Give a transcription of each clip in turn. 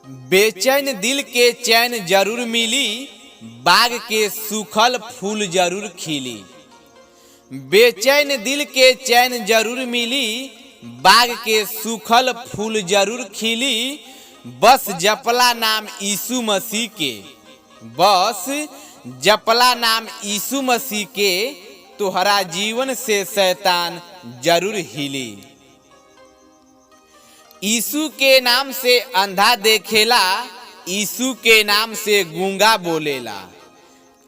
बेचैन दिल के चैन जरूर मिली, बाग के सूखल फूल जरूर खिली। बेचैन दिल के चैन जरूर मिली, बाग के सूखल फूल जरूर खिली। बस जपला नाम यीशु मसीह के, बस जपला नाम यीशु मसीह के, तोहरा जीवन से शैतान जरूर हिली। यीशु के नाम से अंधा देखेला, यीशु के नाम से गूंगा बोलेला।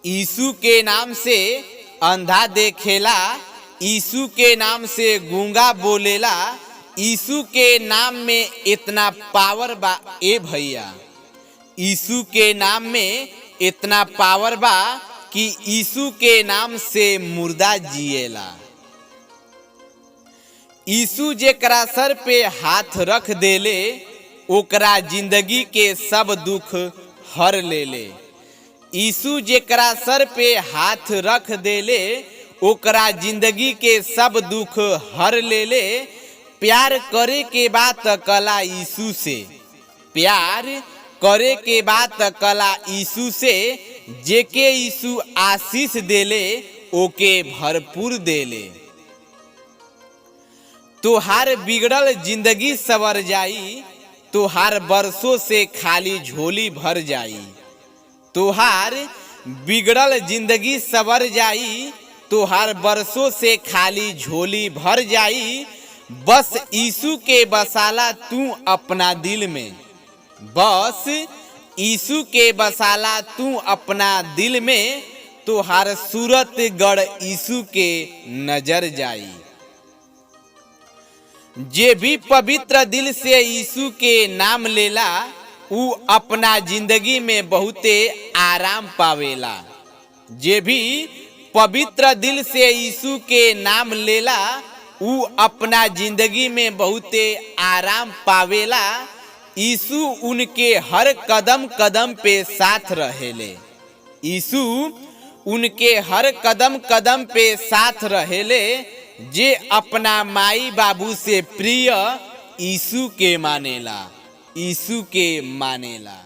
यीशु के नाम से अंधा देखेला, यीशु के नाम से गूंगा बोलेला। यीशु के नाम में इतना पावर बा ए भैया, यीशु के नाम में इतना पावर बा कि यीशु के नाम से मुर्दा जिएला। यीशु जेकरा सर पे हाथ रख देले, ओकरा जिंदगी के सब दुख हर लेले। यीशु जेकरा सर पे हाथ रख देले, ओकरा जिंदगी के सब दुख हर लेले। प्यार करे के बात कला यीशु से, प्यार करे के बात कला यीशु से। जेके यीशु आशीष देले, ओके भरपूर देले। तोहार बिगड़ल जिंदगी सवर जाई, तोहार बरसों से खाली झोली भर जाई। तोहार बिगड़ल जिंदगी सवर जाई, तोहार बरसों से खाली झोली भर जाई। बस यीशु के बसाला तू अपना दिल में, बस यीशु के बसाला तू अपना दिल में। तोहार सूरत गढ़ यीशु के नजर जाई। जे भी पवित्र दिल से यीशु के नाम लेला, ऊ अपना जिंदगी में बहुते आराम पावेला। जे भी पवित्र दिल से यीशु के नाम लेला, ऊ अपना जिंदगी में बहुते आराम पावेला। यीशु उनके हर कदम कदम पे साथ रहेले। यीशु उनके हर कदम कदम पे साथ रहेले। जे अपना माई बाबू से प्रिय यीशु के मानेला, यीशु के मानेला।